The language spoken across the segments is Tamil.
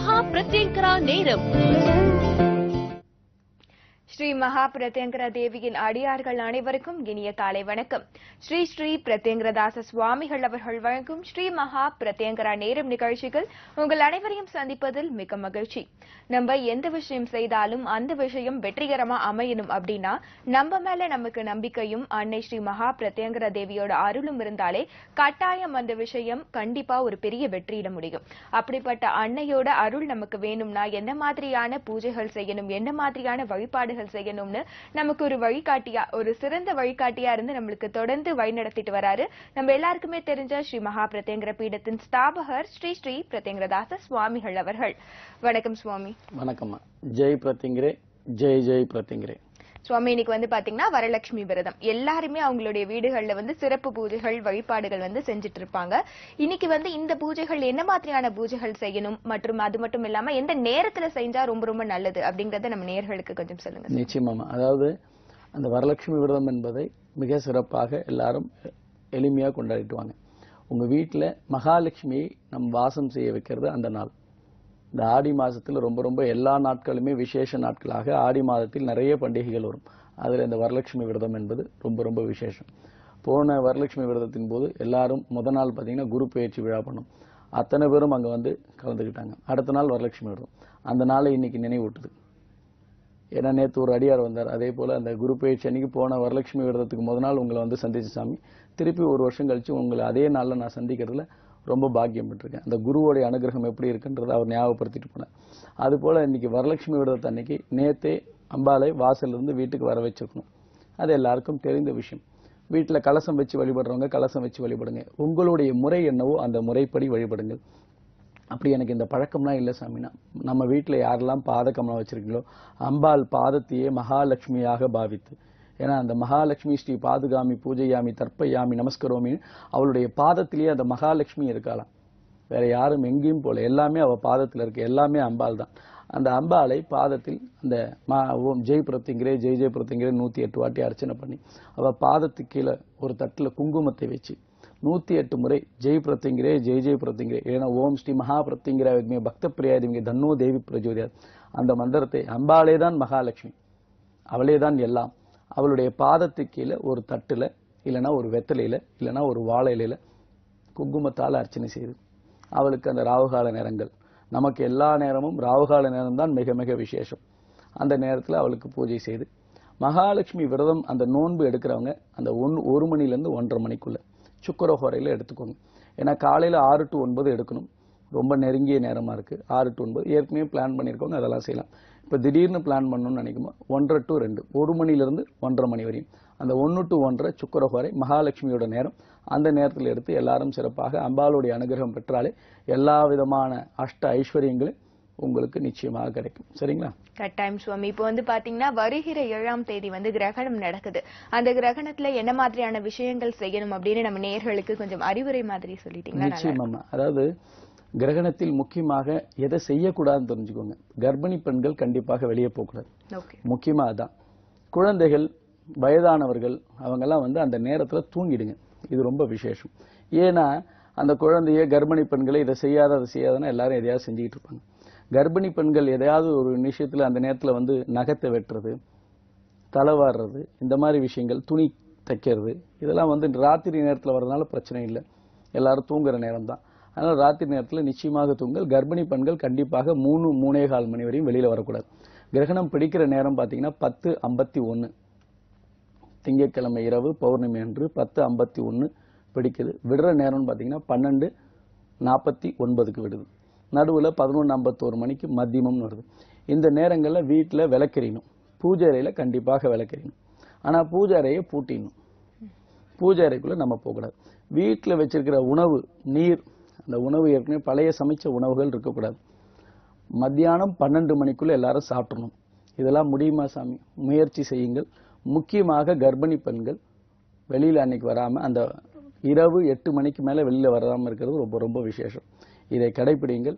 மகா பிரத்யங்கரா நேரம். ஸ்ரீ மகா பிரத்யங்கர தேவியின் அடியார்கள் அனைவருக்கும் இனிய காலை வணக்கம். ஸ்ரீ ஸ்ரீ பிரத்யங்கரதாச சுவாமிகள் அவர்கள் வழங்கும் ஸ்ரீ மகா பிரத்யங்கரா நேரம் நிகழ்ச்சிகள் உங்கள் அனைவரையும் சந்திப்பதில் மிக மகிழ்ச்சி. நம்ம எந்த விஷயம் செய்தாலும் அந்த விஷயம் வெற்றிகரமா அமையணும் அப்படின்னா நம்ம மேல நமக்கு நம்பிக்கையும் அன்னை ஸ்ரீ மகா பிரத்யங்கர தேவியோட அருளும் இருந்தாலே கட்டாயம் அந்த விஷயம் கண்டிப்பா ஒரு பெரிய வெற்றியிட முடியும். அப்படிப்பட்ட அன்னையோட அருள் நமக்கு வேணும்னா என்ன மாதிரியான பூஜைகள் செய்யணும், என்ன மாதிரியான வழிபாடுகள் செய்யணும்னு நமக்கு ஒரு வழிகாட்டியா, ஒரு சிறந்த வழிகாட்டியா இருந்து நம்மளுக்கு தொடர்ந்து வழி நடத்திட்டு வராரு நம்ம எல்லாருக்குமே தெரிஞ்ச ஸ்ரீ மகா பிரத்யங்கர பீடத்தின் ஸ்தாபகர் ஸ்ரீ ஸ்ரீ பிரத்யங்கரதாச சுவாமிகள் அவர்கள். வணக்கம் சுவாமி. வணக்கம். ஜெய் பிரத்யங்கரே, ஜெய் ஜெய் பிரத்யங்கரே. சுவாமி, இன்னைக்கு பாத்தீங்கன்னா வரலட்சுமி விரதம். எல்லாருமே அவங்களுடைய வீடுகள்ல சிறப்பு பூஜைகள் வழிபாடுகள் செஞ்சுட்டு இருப்பாங்க. இன்னைக்கு இந்த பூஜைகள் என்ன மாதிரியான பூஜைகள் செய்யணும் மற்றும் அது மட்டும் இல்லாம எந்த நேரத்துல செஞ்சா ரொம்ப ரொம்ப நல்லது அப்படிங்கறத நம்ம நேயர்களுக்கு கொஞ்சம் சொல்லுங்க. நிச்சயமா. அதாவது அந்த வரலட்சுமி விரதம் என்பதை மிக சிறப்பாக எல்லாரும் எளிமையா கொண்டாடிட்டுவாங்க. உங்க வீட்டுல மகாலட்சுமியை நம் வாசம் செய்ய வைக்கிறது அந்த நாள். இந்த ஆடி மாதத்தில் ரொம்ப ரொம்ப எல்லா நாட்களுமே விசேஷ நாட்களாக ஆடி மாதத்தில் நிறைய பண்டிகைகள் வரும். அதில் இந்த வரலட்சுமி விரதம் என்பது ரொம்ப ரொம்ப விசேஷம். போன வரலட்சுமி விரதத்தின் போது எல்லாரும் முதல் நாள் பார்த்தீங்கன்னா குரு பெயர்ச்சி விழா பண்ணும். அத்தனை பேரும் அங்கே கலந்துக்கிட்டாங்க. அடுத்த நாள் வரலட்சுமி விரதம். அந்த நாளை இன்னைக்கு நினைவூட்டுது. ஏன்னா நேற்று ஒரு அடியார் வந்தார். அதே போல் அந்த குரு பெயர்ச்சி அன்னைக்கு போன வரலட்சுமி விரதத்துக்கு முதல் நாள் உங்களை சந்திச்ச சாமி, திருப்பி ஒரு வருஷம் கழிச்சு உங்களை அதே நாளில் நான் சந்திக்கிறதுல ரொம்ப பாக்கியம் பெற்றிருக்கேன். அந்த குருவோடைய அனுகிரகம் எப்படி இருக்குன்றதை அவர் ஞாபகப்படுத்திட்டு போனார். அது போல இன்னைக்கு வரலட்சுமி விரதத்தை அன்னைக்கு நேத்தே அம்பாளை வாசல்ல இருந்து வீட்டுக்கு வர வச்சிருக்கணும். அது எல்லாருக்கும் தெரிந்த விஷயம். வீட்டில் கலசம் வச்சு வழிபடுறவங்க கலசம் வச்சு வழிபடுங்க. உங்களுடைய முறை என்னவோ அந்த முறைப்படி வழிபடுங்கள். அப்படி எனக்கு இந்த பழக்கம்லாம் இல்லை சாமினா, நம்ம வீட்டில் யாரெல்லாம் பாதகம்லாம் வச்சிருக்கீங்களோ அம்பாள் பாதத்தையே மகாலட்சுமியாக பாவித்து, ஏன்னா அந்த மகாலட்சுமி ஸ்ரீ பாதுகாமி பூஜையாமி தர்ப்பயாமி நமஸ்கரோமி, அவளுடைய பாதத்திலேயே அந்த மகாலட்சுமி இருக்கலாம். வேற யாரும் எங்கேயும் போல, எல்லாமே அவ பாதத்தில் இருக்கு. எல்லாமே அம்பாள் தான். அந்த அம்பாளை பாதத்தில் அந்த ஓம் ஜெய் பிரத்யங்கரே ஜெய் ஜெய் பிரத்யங்கரே 108 வாட்டி அர்ச்சனை பண்ணி அவ பாதத்துக்கு கீழே ஒரு தட்டில் குங்குமத்தை வச்சு 108 முறை ஜெய் பிரத்யங்கரே ஜெய் ஜெய் பிரத்யங்கரே, ஏன்னா ஓம் ஸ்ரீ மகா பிரத்யங்கரா வித்மே பக்த பிரியாதிமிக தன்னோ தேவி பிரஜோதியார், அந்த மந்திரத்தை, அம்பாளே தான் மகாலட்சுமி, அவளே தான் எல்லாம், அவளுடைய பாதத்துக்கு கீழே ஒரு தட்டுல இல்லைன்னா ஒரு வெத்தலையில இல்லைன்னா ஒரு வாழை இலையில குங்குமத்தால் அர்ச்சனை செய்து அவளுக்கு அந்த ராவுகால நேரங்கள், நமக்கு எல்லா நேரமும் ராவுகால நேரம் தான் மிக மிக விசேஷம். அந்த நேரத்தில் அவளுக்கு பூஜை செய்து மகாலட்சுமி விரதம் அந்த நோன்பு எடுக்கிறவங்க அந்த 1 மணிலேருந்து 1:30 மணிக்குள்ள சுக்கரஹோரையில் எடுத்துக்கோங்க. ஏன்னா காலையில் 6 to 9 எடுக்கணும். ரொம்ப நெருங்கிய நேரமாக இருக்குது. 6 to 9 ஏற்கனவே பிளான் பண்ணியிருக்கோங்க, அதெல்லாம் செய்யலாம். இப்போ திடீர்னு பிளான் பண்ணணும்னு நினைக்கும்போது 1:30 to 2, 1 மணிலிருந்து 1:30 மணி வரையும் அந்த 1 to 1:30 சுக்கரஹோரை மகாலட்சுமியோட நேரம். அந்த நேரத்தில் எடுத்து எல்லாரும் சிறப்பாக அம்பாளுடைய அனுகிரகம் பெற்றாலே எல்லா விதமான அஷ்ட ஐஸ்வர்யங்களும் உங்களுக்கு நிச்சயமாக கிடைக்கும். சரிங்களா? கட்டாயம் சுவாமி. இப்போ பாத்தீங்கன்னா வருகிற 7ஆம் தேதி கிரகணம் நடக்குது. அந்த கிரகணத்துல என்ன மாதிரியான விஷயங்கள் செய்யணும் அப்படின்னு நம்ம நேயர்களுக்கு கொஞ்சம் அறிவுரை மாதிரி சொல்லிட்டீங்களா? நிச்சயமா. அதாவது கிரகணத்தில் முக்கியமாக எதை செய்யக்கூடாதுன்னு தெரிஞ்சுக்கோங்க. கர்ப்பிணி பெண்கள் கண்டிப்பாக வெளியே போகக்கூடாது. முக்கியமா அதான். குழந்தைகள், வயதானவர்கள் அவங்கெல்லாம் அந்த நேரத்துல தூங்கிடுங்க. இது ரொம்ப விசேஷம். ஏன்னா அந்த குழந்தைய கர்ப்பிணி பெண்களை இதை செய்யாத அதை செய்யாதன்னா எல்லாரும் எதையாவது செஞ்சுக்கிட்டு இருப்பாங்க. கர்ப்பிணி பெண்கள் எதையாவது ஒரு விஷயத்துல அந்த நேரத்துல நகத்தை வெட்டுறது, தலைவாடுறது, இந்த மாதிரி விஷயங்கள், துணி தைக்கிறது, இதெல்லாம் ராத்திரி நேரத்துல வர்றதுனால பிரச்சனை இல்லை. எல்லாரும் தூங்குற நேரம் தான். அதனால ராத்திரி நேரத்தில் நிச்சயமாக தூங்கல். கர்ப்பிணி பெண்கள் கண்டிப்பாக 3-3:15 மணி வரையும் வெளியில வரக்கூடாது. கிரகணம் பிடிக்கிற நேரம் பார்த்தீங்கன்னா 10:51 திங்கட்கிழமை இரவு பௌர்ணமி அன்று 10:51 பிடிக்குது. விடுற நேரம்னு பார்த்தீங்கன்னா 12:49 விடுது. நடுவில் 11:51 மணிக்கு மத்தியமம்னு வருது. இந்த நேரங்களில் வீட்டில் விளக்கெறியணும். பூஜை அறையில் கண்டிப்பாக விளக்கெறியணும். ஆனால் பூஜை அறையை பூட்டிடணும். பூஜை அறைக்குள்ளே நம்ம போகக்கூடாது. வீட்டில் வச்சிருக்கிற உணவு, நீர், அந்த உணவு ஏற்கனவே பழைய சமைச்ச உணவுகள் இருக்கக்கூடாது. மத்தியானம் 12 மணிக்குள்ள எல்லாரும் சாப்பிடணும். இதெல்லாம் முடியுமா சாமி? முயற்சி செய்யுங்கள். முக்கியமாக கர்ப்பிணி பெண்கள் வெளியில அன்னைக்கு வராம அந்த இரவு 8 மணிக்கு மேல வெளியில வராம இருக்கிறது ரொம்ப ரொம்ப விசேஷம். இதை கடைபிடிங்கள்.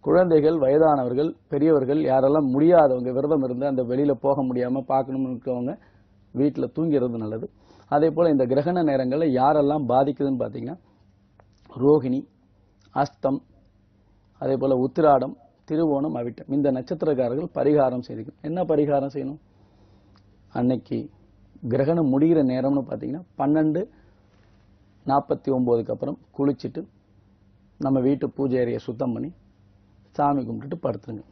குழந்தைகள், வயதானவர்கள், பெரியவர்கள், யாரெல்லாம் முடியாதவங்க, விரதம் இருந்து அந்த வெளியில போக முடியாம பார்க்கணும்னு இருக்கவங்க வீட்டில் தூங்கிறது நல்லது. அதே போல இந்த கிரகண நேரங்களில் யாரெல்லாம் பாதிக்குதுன்னு பார்த்தீங்கன்னா ரோகிணி, அஸ்தம், அதே போல உத்திராடம், திருவோணம், அவிட்டம் இந்த நட்சத்திரக்காரர்கள் பரிகாரம் செய்துக்கணும். என்ன பரிகாரம் செய்யணும்? அன்னைக்கு கிரகணம் முடிகிற நேரம்னு பார்த்தீங்கன்னா 12:49க்கு அப்புறம் குளிச்சுட்டு நம்ம வீட்டு பூஜை அறையை சுத்தம் பண்ணி சாமி கும்பிட்டுட்டு படுத்துருங்க.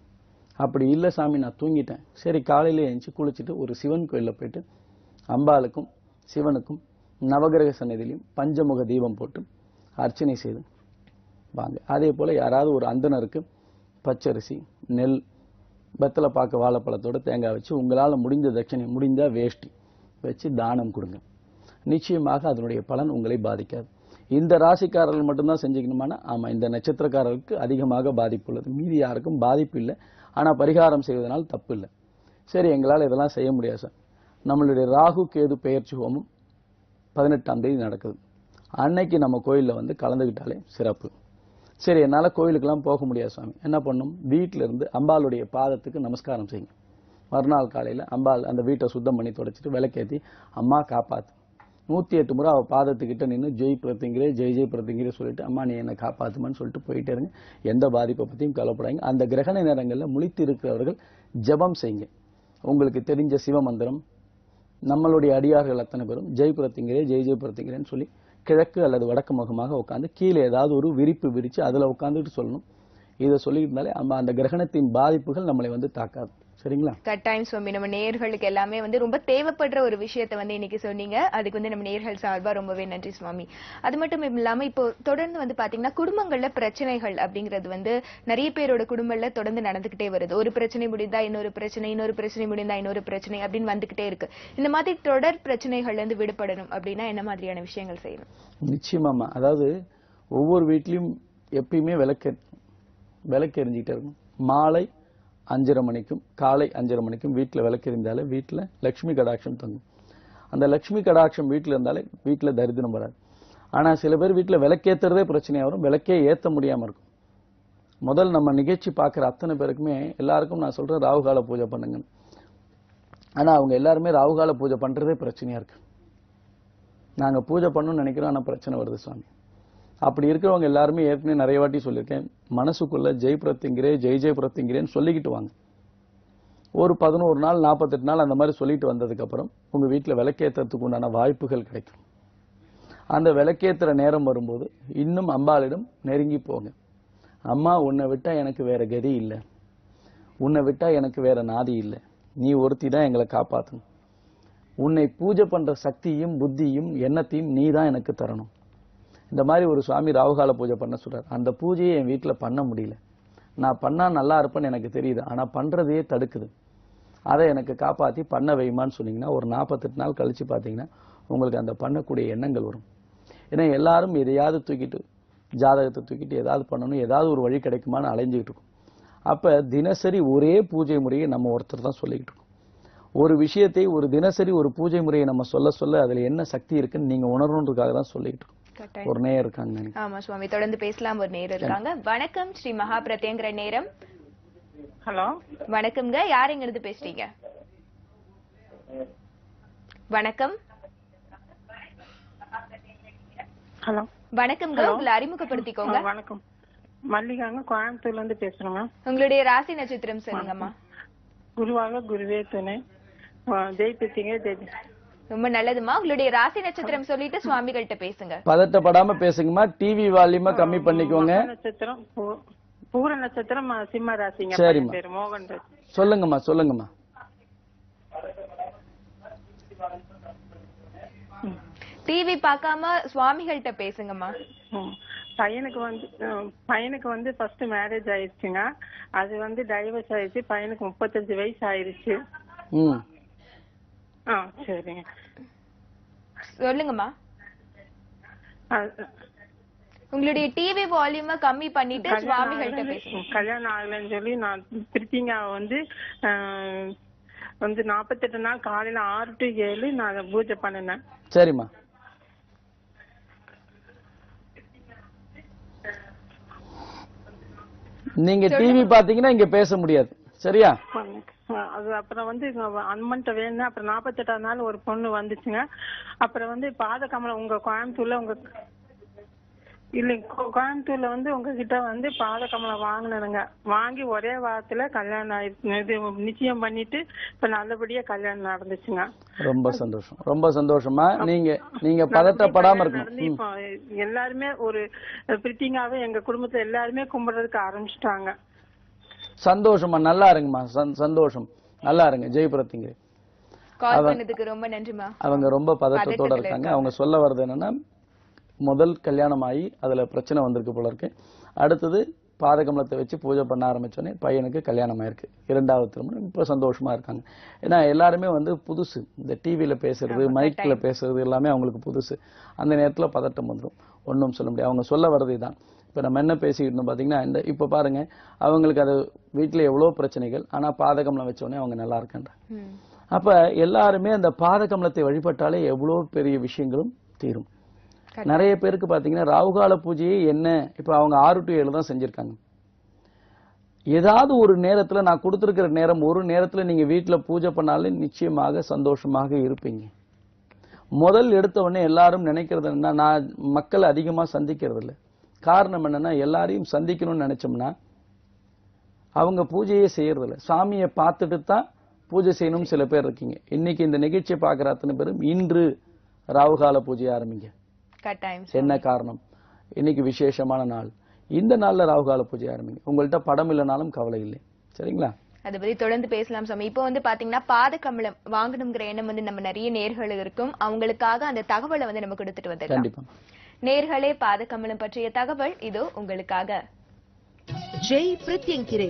அப்படி இல்லை சாமி நான் தூங்கிட்டேன், சரி காலையில எழுந்துச்சு குளிச்சுட்டு ஒரு சிவன் கோயிலில் போயிட்டு அம்பாளுக்கும் சிவனுக்கும் நவகிரக சன்னதியிலையும் பஞ்சமுக தீபம் போட்டு அர்ச்சனை செய்து வாங்க. அதே போல் யாராவது ஒரு அந்தனருக்கு பச்சரிசி, நெல், வெத்தலை பாக்கு, வாழைப்பழத்தோட தேங்காய் வச்சு உங்களால் முடிந்த தட்சணை, முடிஞ்சால் வேஷ்டி வச்சு தானம் கொடுங்க. நிச்சயமாக அதனுடைய பலன் உங்களை பாதிக்காது. இந்த ராசிக்காரர்கள் மட்டும்தான் செஞ்சுக்கணுமானா ஆமாம், இந்த நட்சத்திரக்காரர்களுக்கு அதிகமாக பாதிப்பு உள்ளது, மீதி யாருக்கும் பாதிப்பு இல்லை. ஆனால் பரிகாரம் செய்வதனால் தப்பு இல்லை. சரி எங்களால் இதெல்லாம் செய்ய முடியாது சார். நம்மளுடைய ராகு கேது பெயர்ச்சி ஹோமம் 18ஆம் தேதி நடக்குது. அன்னைக்கு நம்ம கோயிலில் வந்து கலந்துக்கிட்டாலே சிறப்பு. சரி என்னால் கோயிலுக்கெல்லாம் போக முடியாது சாமி, என்ன பண்ணும்? வீட்டில இருந்து அம்பாளுடைய பாதத்துக்கு நமஸ்காரம் செய்யுங்க. மறுநாள் காலையில் அம்பாள் அந்த வீட்டை சுத்தம் பண்ணி தொடச்சிட்டு விளக்கேற்றி அம்மா காப்பாத்து 108 முறை அவள் பாதத்துக்கிட்ட நின்று ஜெய் பிரத்திங்கிரே ஜெய் ஜெய் பிரத்திங்கிரே சொல்லிட்டு அம்மா நீ என்னை காப்பாத்துமான்னு சொல்லிட்டு போயிட்டே இருங்க. எந்த பாதிப்பை பற்றியும் கவலைப்படாங்க. அந்த கிரகண நேரங்களில் முழித்து இருக்கிறவர்கள் ஜபம் செய்யுங்க. உங்களுக்கு தெரிஞ்ச சிவமந்திரம், நம்மளுடைய அடியார்கள் அத்தனை பேரும் ஜெய் பிரத்திங்கிரே ஜெய் ஜெய் பிரத்திங்கிறேன்னு சொல்லி கிழக்கு அல்லது வடக்கு முகமாக உட்காந்து கீழே ஏதாவது ஒரு விரிப்பு விரித்து அதில் உட்காந்துட்டு சொல்லணும். இதை சொல்லியிருந்தாலே அந்த கிரகணத்தின் பாதிப்புகள் நம்மளை வந்து தாக்காது. சரிங்களா? கட்டாயம் சுவாமி. நம்ம நேயர்களுக்கு எல்லாமே வந்து ரொம்ப தேவைப்படுற ஒரு விஷயத்தை வந்து இன்னைக்கு சொன்னீங்க. அதுக்கு வந்து நம்ம நேயர்கள் சார்பா ரொம்பவே நன்றி சுவாமி. அது மட்டும் இல்லாம இப்போ தொடர்ந்து வந்து பாத்தீங்கன்னா குடும்பங்கள்ல பிரச்சனைகள் அப்படிங்கிறது வந்து நிறைய பேரோட குடும்பங்கள்ல தொடர்ந்து நடந்துகிட்டே வருது. ஒரு பிரச்சனை முடிந்தா இன்னொரு பிரச்சனை, இன்னொரு பிரச்சனை முடிந்தா இன்னொரு பிரச்சனை அப்படின்னு வந்துகிட்டே இருக்கு. இந்த மாதிரி தொடர் பிரச்சனைகள்ல இருந்து விடுபடணும் அப்படின்னா என்ன மாதிரியான விஷயங்கள் செய்யணும்? நிச்சயமாமா. அதாவது ஒவ்வொரு வீட்லயும் எப்பயுமே விளக்கு எரிஞ்சிக்கிட்டே இருக்கும். மாலை 5:30 மணிக்கும் காலை 5:30 மணிக்கும் வீட்டில் விளக்கு எரிந்தாலே வீட்டில் லட்சுமி கடாட்சம் தங்கும். அந்த லட்சுமி கடாட்சம் வீட்டில் இருந்தாலே வீட்டில் தரித்திரம் வராது. ஆனால் சில பேர் வீட்டில் விளக்கேற்றுறதே பிரச்சனையாக வரும், விளக்கே ஏற்ற முடியாமல் இருக்கும். முதல் நம்ம நிகழ்ச்சி பார்க்குற அத்தனை பேருக்குமே எல்லாருக்கும் நான் சொல்கிறேன் ராகுகால பூஜை பண்ணுங்கன்னு. ஆனால் அவங்க எல்லாருமே ராகுகால பூஜை பண்ணுறதே பிரச்சனையாக இருக்கு. நாங்கள் பூஜை பண்ணணும்னு நினைக்கிறோம், ஆனால் பிரச்சனை வருது சுவாமி. அப்படி இருக்கிறவங்க எல்லாருமே ஏற்கனவே நிறைய வாட்டி சொல்லியிருக்கேன், மனசுக்குள்ள ஜெய் பிரத்திங்கிறே ஜெய் ஜெய் பிரத்திங்கிறேன்னு சொல்லிக்கிட்டு வாங்க. ஒரு 11 நாள் 48 நாள் அந்த மாதிரி சொல்லிட்டு வந்ததுக்கப்புறம் உங்கள் வீட்டில் விளக்கேற்றத்துக்கு உண்டான வாய்ப்புகள் கிடைக்கும். அந்த விளக்கேற்றுற நேரம் வரும்போது இன்னும் அம்பாளிடம் நெருங்கி போங்க. அம்மா உன்னை விட்டால் எனக்கு வேற கதி இல்லை, உன்னை விட்டால் எனக்கு வேற நாதி இல்லை, நீ ஒருத்தி தான் எங்களை காப்பாற்றணும். உன்னை பூஜை பண்ணுற சக்தியும் புத்தியும் எண்ணத்தையும் நீ தான் எனக்கு தரணும். இந்த மாதிரி ஒரு சுவாமி ராகுகால பூஜை பண்ண சொல்றார். அந்த பூஜையை என் வீட்டில் பண்ண முடியல, நான் பண்ணா நல்லா இருப்பேன்னு எனக்கு தெரியுது, ஆனால் பண்ணுறதையே தடுக்குது, அதை எனக்கு காப்பாற்றி பண்ண வைமான்னு சொன்னீங்கன்னா ஒரு 48 நாள் கழிச்சு பார்த்தீங்கன்னா உங்களுக்கு அந்த பண்ணக்கூடிய எண்ணங்கள் வரும். ஏன்னா எல்லாரும் எதையாவது தூக்கிட்டு ஜாதகத்தை தூக்கிட்டு ஏதாவது பண்ணணும், ஏதாவது ஒரு வழி கிடைக்குமான்னு அலைஞ்சிக்கிட்டு இருக்கும். அப்போ தினசரி ஒரே பூஜை முறையை நம்ம ஒருத்தர் தான் சொல்லிக்கிட்டு இருக்கோம். ஒரு விஷயத்தை ஒரு தினசரி ஒரு பூஜை முறையை நம்ம சொல்ல அதில் என்ன சக்தி இருக்குன்னு நீங்க உணரணுன்றதுக்காக தான் சொல்லிட்டு இருக்கோம். ஒரு நேயர் இருக்காங்க. ஆமா சுவாமி, தொடர்ந்து பேசலாம். ஒரு நேயர் இருக்காங்க. வணக்கம், ஸ்ரீ மகா பிரத்யங்கர நேரம். ஹலோ வணக்கம்ங்க, யார் எங்க இருந்து பேசுறீங்க? வணக்கம். ஹலோ வணக்கம்ங்க, உங்களை அறிமுகப்படுத்திக்கோங்க. வணக்கம், மல்லிகாங்க, கோயம்புத்தூர்ல இருந்து பேசுறோங்க. உங்களுடைய ராசி நட்சத்திரம் சொல்லுங்கம்மா. குருவாக குருவே துணை, ஜெயிப்பிச்சீங்க ஜெய். ரொம்ப நல்லதுமா. உங்களுடைய ராசி நட்சத்திரம் சொல்லிட்டு சுவாமிகள்கிட்ட பேசுங்க. பதட்டப்படாம பேசுங்கம்மா, டிவி வால்யூமை கம்மி பண்ணிக்கோங்க. நட்சத்திரம் பூர நட்சத்திரம், சிம்ம ராசிங்க. சரிம்மா, பேரு மோகன். சொல்லுங்கம்மா சொல்லுங்கம்மா. டிவி பார்க்காம சுவாமிகள்கிட்ட பேசுங்கம்மா. பையனுக்கு வந்து ஃபர்ஸ்ட் மேரேஜ் ஆயிடுச்சுங்க. அது வந்து டைவர்ஸ் ஆயிடுச்சு. பையனுக்கு 35 வயசு ஆயிடுச்சு. சரிங்க, சொல்லுங்கம்மா. உங்களுடைய டிவி வால்யூமை கம்மி பண்ணிட்டு சுவாமிகள்கிட்ட பேசுங்க. கல்யாணம் ஆகலன்னு சொல்லி நான் திருப்பிங்க வந்து 48 நாள் காலையில 6 to 7 நான் பூஜை பண்ணினேன். சரிம்மா. நீங்க டிவி பாத்தீங்கன்னா இங்க பேச முடியாது, சரியா? அது அப்புறம் வந்து அம்மன்ட்ட வேணும். அப்புறம் 48ஆம் நாள் ஒரு பொண்ணு வந்துச்சுங்க. அப்புறம் வந்து பாத கமலம், உங்க கோயம்புத்தூர்ல இல்லைங்க, கோயம்புத்தூர்ல வந்து உங்ககிட்ட வந்து பாத கமலம் வாங்கினேனுங்க. வாங்கி ஒரே வாரத்துல கல்யாணம் ஆயிடுச்சு. இது நிச்சயம் பண்ணிட்டு இப்ப நல்லபடியா கல்யாணம் நடந்துச்சுங்க. ரொம்ப சந்தோஷம், ரொம்ப சந்தோஷமா. நீங்க பதட்டப்படாம இருக்கணும். இப்போ எல்லாருமே ஒரு பிரிட்டிங்காவே எங்க குடும்பத்துல எல்லாருமே கும்பிடுறதுக்கு ஆரம்பிச்சிட்டாங்க. சந்தோஷமா, நல்லா இருங்கம்மா, சந்தோஷம், நல்லா இருங்க. ஜெயபிரத்திங்க கால் பண்ணதுக்கு ரொம்ப நன்றிமா. அவங்க ரொம்ப பதட்டத்தோட இருக்காங்க. அவங்க சொல்ல வர்றது என்னன்னா, முதல் கல்யாணம் ஆகி அதுல பிரச்சனை வந்திருக்கு போல இருக்கு. அடுத்தது பாதகமலத்தை வச்சு பூஜை பண்ண ஆரம்பிச்சோன்னே பையனுக்கு கல்யாணம் ஆயிருக்கு, 2வது திருமணம். இப்ப சந்தோஷமா இருக்காங்க. ஏன்னா எல்லாருமே வந்து புதுசு, இந்த டிவியில பேசுறது, மைக்ல பேசுறது எல்லாமே அவங்களுக்கு புதுசு. அந்த நேரத்துல பதட்டம் வந்துடும், ஒன்றும் சொல்ல முடியாது. அவங்க சொல்ல வர்றது தான். இப்ப நம்ம என்ன பேசிக்கிட்டு இருந்தோம் பாத்தீங்கன்னா, இப்ப பாருங்க, அவங்களுக்கு அது வீட்டுல எவ்வளவு பிரச்சனைகள், ஆனா பாதகமலம் வச்சோடனே அவங்க நல்லா இருக்காங்க. அப்ப எல்லாருமே அந்த பாதகமலத்தை வழிபட்டாலே எவ்வளவு பெரிய விஷயங்களும் தீரும். நிறைய பேருக்கு பாத்தீங்கன்னா ராகுகால பூஜையே என்ன, இப்ப அவங்க 6 to 7 தான் செஞ்சிருக்காங்க. ஏதாவது ஒரு நேரத்துல, நான் கொடுத்திருக்கிற நேரம், ஒரு நேரத்துல நீங்க வீட்டுல பூஜை பண்ணாலே நிச்சயமாக சந்தோஷமாக இருப்பீங்க. முதல் எடுத்த உடனே எல்லாரும் நினைக்கிறது என்னன்னா, நான் மக்களை அதிகமா சந்திக்கிறது இல்லை. காரணம் என்னன்னா, எல்லாரையும் சந்திக்கணும்னு நினைச்சோம்னா அவங்க பூஜையே செய்யறது இல்லை. சாமியை பார்த்துட்டு தான் பூஜை செய்யணும் சில பேர் இருக்கீங்க. இன்னைக்கு இந்த நிகழ்ச்சியை பார்க்கிற அத்தனை பேரும் இன்று ராகுகால பூஜையை ஆரம்பிங்க. என்ன காரணம்? இன்னைக்கு விசேஷமான நாள், இந்த நாள்ல ராகுகால பூஜை ஆரம்பிங்க. உங்கள்கிட்ட படம் இல்லைனாலும் கவலை இல்லை, சரிங்களா? அதை பத்தி தொடர்ந்து பேசலாம் சாமி. இப்போ வந்து பாத்தீங்கன்னா பாதகமலம் வாங்கணுங்கிற எண்ணம் வந்து நம்ம நிறைய நேர்கள் இருக்கும், அவங்களுக்காக அந்த தகவலை வந்து நம்ம கொடுத்துட்டு வந்து கண்டிப்பா. நேர்களே, பாதகமலம் பற்றிய தகவல் இதோ உங்களுக்காக. ஜெய் பிரத்யங்கிரே,